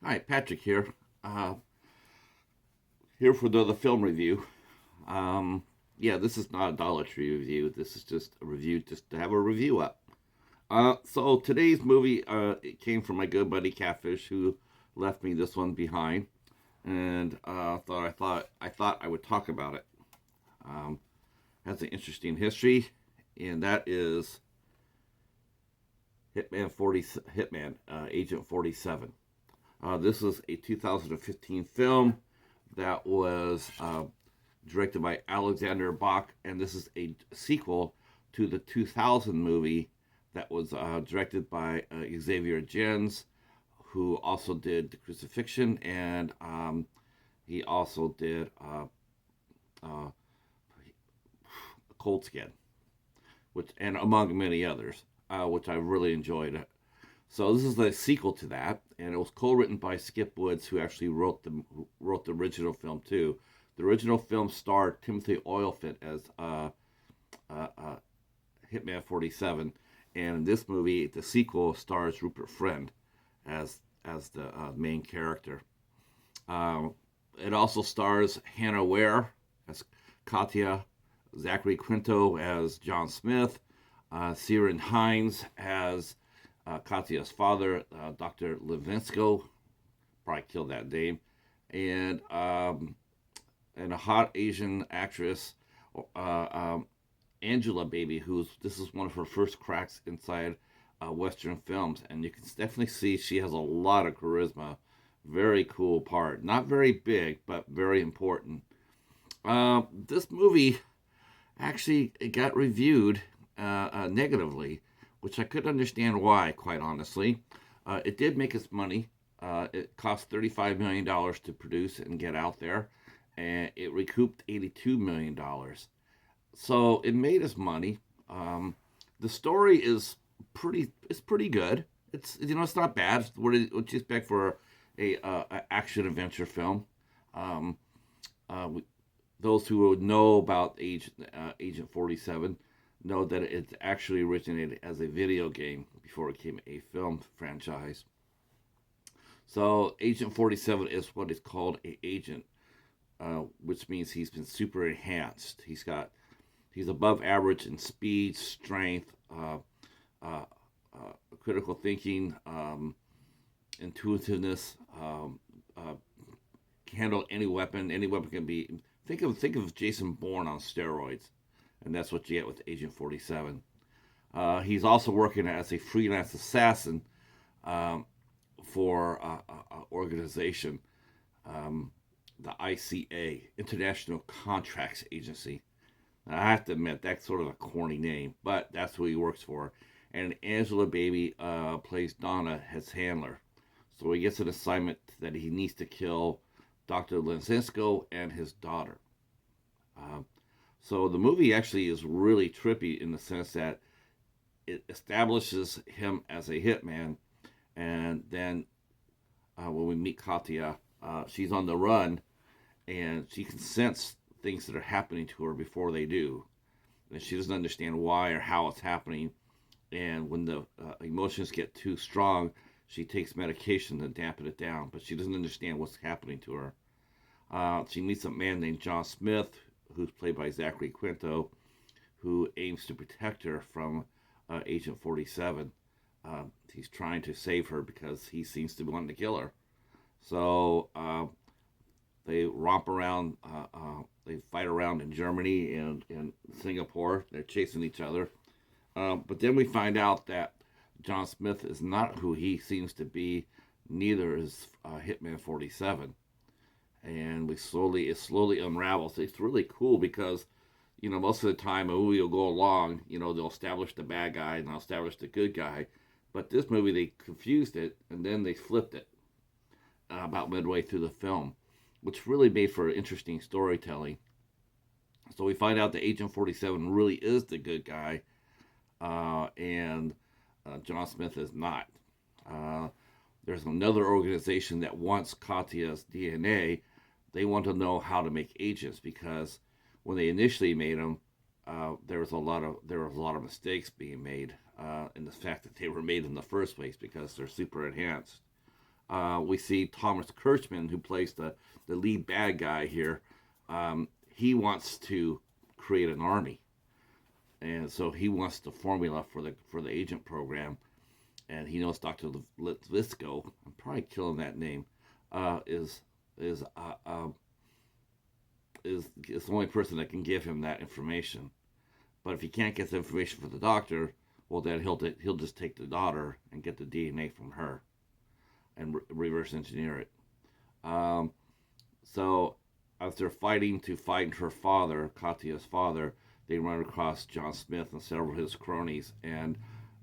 Hi, Patrick here. Uh, Here for the film review. Um, yeah, this is not a Dollar Tree review. This is just a review, just to have a review up. So today's movie, it came from my good buddy Catfish, who left me this one behind, and thought I would talk about it. Um, Has an interesting history, and that is Hitman Agent 47. This is a 2015 film that was directed by Alexander Bach, and this is a sequel to the 2000 movie that was directed by Xavier Gens, who also did The Crucifixion, and he also did uh, Cold Skin, which and among many others, which I really enjoyed. So this is the sequel to that, and it was co-written by Skip Woods, who actually wrote the original film too. The original film starred Timothy Olyphant as uh, uh, Hitman 47, and in this movie, the sequel stars Rupert Friend as the main character. Um, it also stars Hannah Ware as Katya, Zachary Quinto as John Smith, Ciaran Hinds as Katya's father, Dr. Levinsko, probably killed that name, and and a hot Asian actress, um, Angela Baby, who's this is one of her first cracks inside Western films, and you can definitely see she has a lot of charisma. Very cool part, not very big, but very important. This movie actually it got reviewed negatively, which I could understand why, quite honestly. It did make its money. It cost $35 million to produce and get out there, and it recouped $82 million. So it made its money. The story is pretty good. It's not bad. It's what you expect for a action adventure film. Um, we, those who know about Agent 47 know that it actually originated as a video game before it became a film franchise. So Agent 47 is what is called a agent, which means he's been super enhanced. He's above average in speed, strength, uh, critical thinking, intuitiveness. Can handle any weapon. Any weapon can be. Think of Jason Bourne on steroids, and that's what you get with Agent 47. He's also working as a freelance assassin um, for an organization, um, the ICA, International Contracts Agency. Now, I have to admit, that's sort of a corny name, but that's who he works for. And Angela Baby plays Donna, his handler. So he gets an assignment that he needs to kill Dr. Lenzinsko and his daughter. Uh, so the movie actually is really trippy in the sense that it establishes him as a hitman, and then when we meet Katya, she's on the run, and she can sense things that are happening to her before they do, and she doesn't understand why or how it's happening. And when the emotions get too strong, she takes medication to dampen it down, but she doesn't understand what's happening to her. She meets a man named John Smith, who's played by Zachary Quinto, who aims to protect her from Agent 47. He's trying to save her because he seems to be wanting to kill her. So they romp around, they fight around in Germany and in Singapore. They're chasing each other. But then we find out that John Smith is not who he seems to be, neither is Hitman 47. And it slowly unravels. It's really cool because most of the time a movie will go along, they'll establish the bad guy and they'll establish the good guy. But this movie, they confused it and then they flipped it about midway through the film, which really made for interesting storytelling. So we find out that Agent 47 really is the good guy, and John Smith is not. Uh, there's another organization that wants Katya's DNA. They want to know how to make agents because when they initially made them, there was a lot of mistakes being made in the fact that they were made in the first place because they're super enhanced. We see Thomas Kirchman, who plays the lead bad guy here. He wants to create an army, and so he wants the formula for the agent program. And he knows Dr. Lisco. I'm probably killing that name. Is is uh, uh, is the only person that can give him that information. But if he can't get the information from the doctor, well, then he'll just take the daughter and get the DNA from her and reverse engineer it. Um, so as they're fighting to find her father, Katya's father, they run across John Smith and several of his cronies, and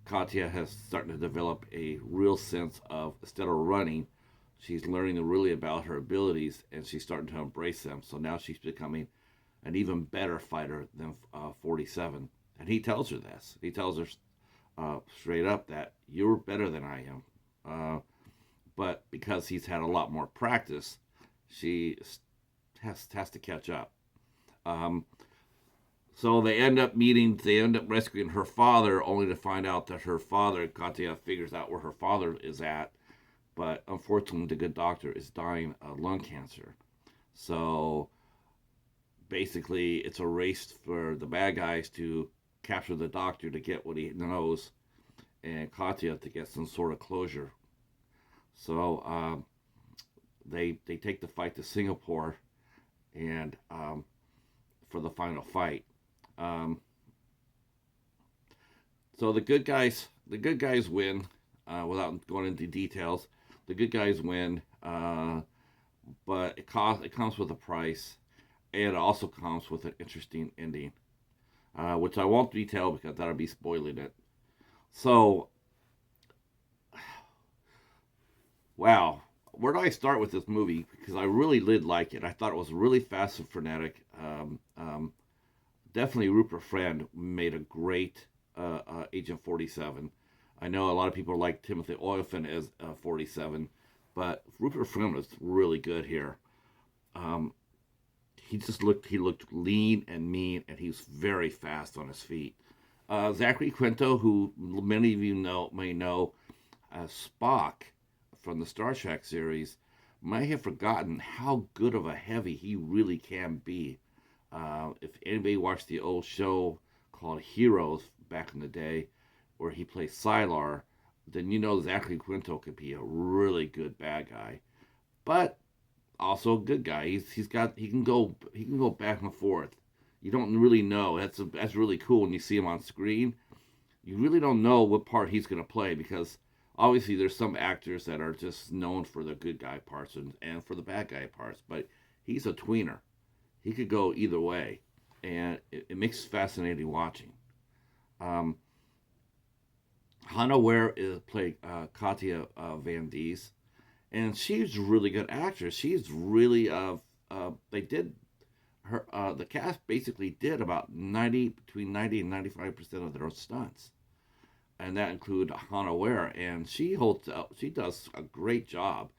Katya has starting to develop a real sense of, instead of running, she's learning really about her abilities, and she's starting to embrace them. So now she's becoming an even better fighter than 47. And he tells her this. He tells her straight up that you're better than I am. But because he's had a lot more practice, she has to catch up. Um, so they end up meeting. They end up rescuing her father, only to find out that her father, Katya, figures out where her father is at. But unfortunately, the good doctor is dying of lung cancer. So basically, it's a race for the bad guys to capture the doctor to get what he knows, and Katya to get some sort of closure. So they take the fight to Singapore, and for the final fight. Um, so the good guys win. Without going into details, the good guys win, but it comes with a price, and it also comes with an interesting ending, which I won't detail because that'll be spoiling it. So, wow, where do I start with this movie? Because I really did like it. I thought it was really fast and frenetic. Definitely Rupert Friend made a great Agent 47. I know a lot of people like Timothy Olyphant as 47, but Rupert Friend was really good here. Um, he looked lean and mean, and he was very fast on his feet. Zachary Quinto, who many of you may know as Spock from the Star Trek series, might have forgotten how good of a heavy he really can be. If anybody watched the old show called Heroes back in the day, where he plays Sylar, then you know Zachary Quinto could be a really good bad guy, but also a good guy. He can go back and forth. You don't really know. That's really cool when you see him on screen. You really don't know what part he's going to play because obviously there's some actors that are just known for the good guy parts and for the bad guy parts, but he's a tweener. He could go either way, and it makes it fascinating watching. Um, Hannah Ware is played Katya Van Dies, and she's a really good actress. She's really they did her the cast basically did about 90 between 90 and 95% of their stunts, and that include Hannah Ware, and she holds up. She does a great job.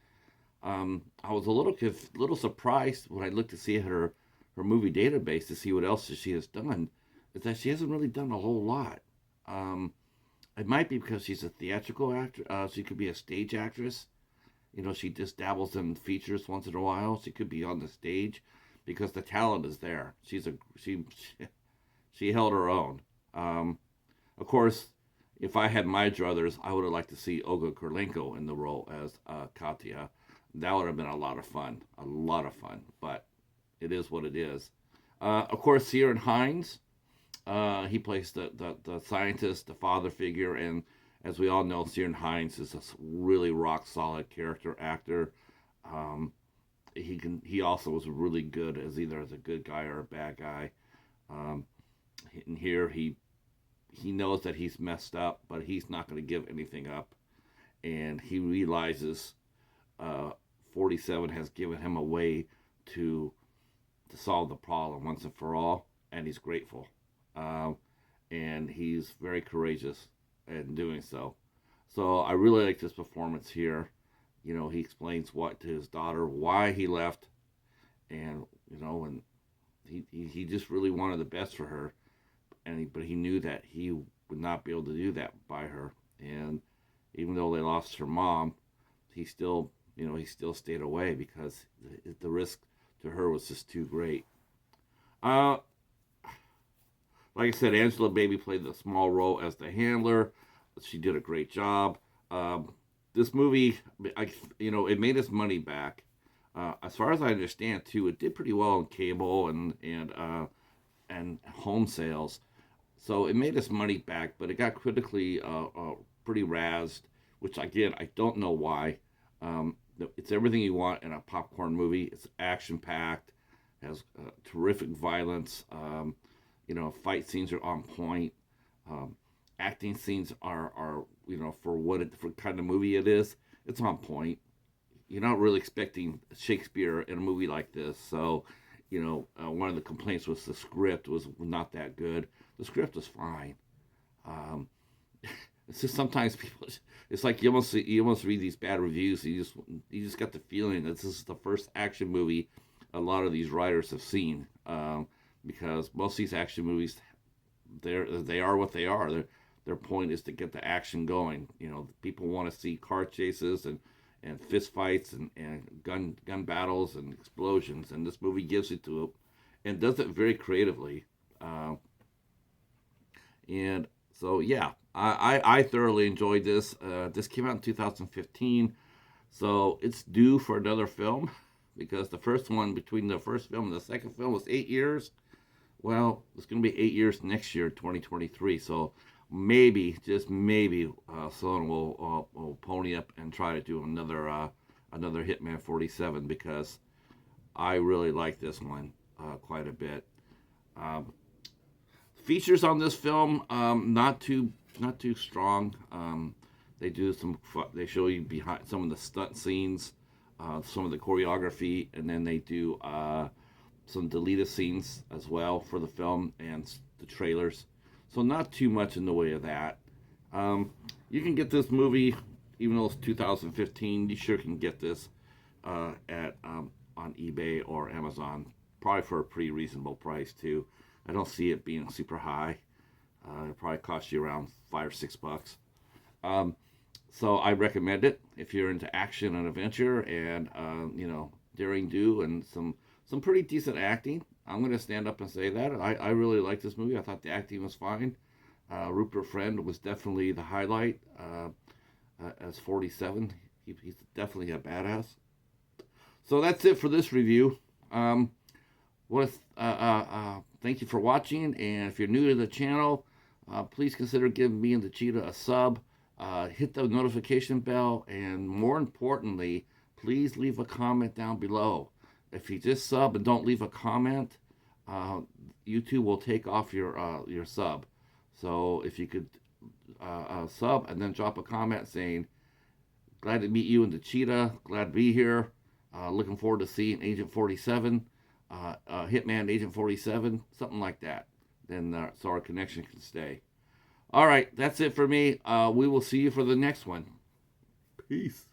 I was a little surprised when I looked to see her movie database to see what else she has done. Is that she hasn't really done a whole lot. Um, it might be because she's a theatrical actor. She could be a stage actress. You know, she just dabbles in features once in a while. She could be on the stage because the talent is there. She held her own. Um, of course, if I had my druthers, I would have liked to see Olga Kurlenko in the role as Katya. That would have been a lot of fun. A lot of fun. But it is what it is. Of course, Ciarán Hinds. He plays the scientist, the father figure, and as we all know, Ciarán Hinds is a really rock solid character actor. Um, he also was really good as either as a good guy or a bad guy. Um, and here he knows that he's messed up, but he's not going to give anything up, and he realizes uh, 47 has given him a way to solve the problem once and for all, and he's grateful. Um, and he's very courageous in doing so. So I really like this performance here. You know, he explains what to his daughter, why he left, and and he just really wanted the best for her, but he knew that he would not be able to do that by her. And even though they lost her mom, he still, he still stayed away because the risk to her was just too great. Uh, like I said, Angela Baby played the small role as the handler. She did a great job. This movie, it made its money back. As far as I understand, too, it did pretty well in cable and home sales. So it made its money back, but it got critically pretty razzed, which again I don't know why. It's everything you want in a popcorn movie. It's action packed, has terrific violence. Fight scenes are on point. Um, Acting scenes are for kind of movie it is. It's on point. You're not really expecting Shakespeare in a movie like this, so one of the complaints was the script was not that good. The script was fine. Um, it's just sometimes people. It's like you almost read these bad reviews. And you just got the feeling that this is the first action movie a lot of these writers have seen. Because most of these action movies, they are what they are. Their point is to get the action going. People want to see car chases and fist fights and gun battles and explosions, and this movie gives it to them and does it very creatively. And so yeah, I thoroughly enjoyed this. This came out in 2015, so it's due for another film because the first one, between the first film and the second film, was 8 years. Well, it's going to be 8 years next year, 2023. So maybe, just maybe, someone will pony up and try to do another Hitman 47 because I really like this one quite a bit. Um, Features on this film, not too strong. They show you behind some of the stunt scenes, some of the choreography, and then they do some deleted scenes as well for the film and the trailers. So not too much in the way of that. You can get this movie, even though it's 2015. You sure can get this at on eBay or Amazon, probably for a pretty reasonable price too. I don't see it being super high. It probably cost you around $5 or $6. Um, so I recommend it if you're into action and adventure and daring do and some pretty decent acting. I'm going to stand up and say that. I really liked this movie. I thought the acting was fine. Rupert Friend was definitely the highlight as 47. He's definitely a badass. So that's it for this review. Thank you for watching, and if you're new to the channel, please consider giving me and the Cheetah a sub. Hit the notification bell, and more importantly, please leave a comment down below. If you just sub and don't leave a comment, YouTube will take off your sub. So if you could sub and then drop a comment saying, glad to meet you and the Cheetah, glad to be here, looking forward to seeing Agent 47, Hitman Agent 47, something like that. Then so our connection can stay. All right, that's it for me. We will see you for the next one. Peace.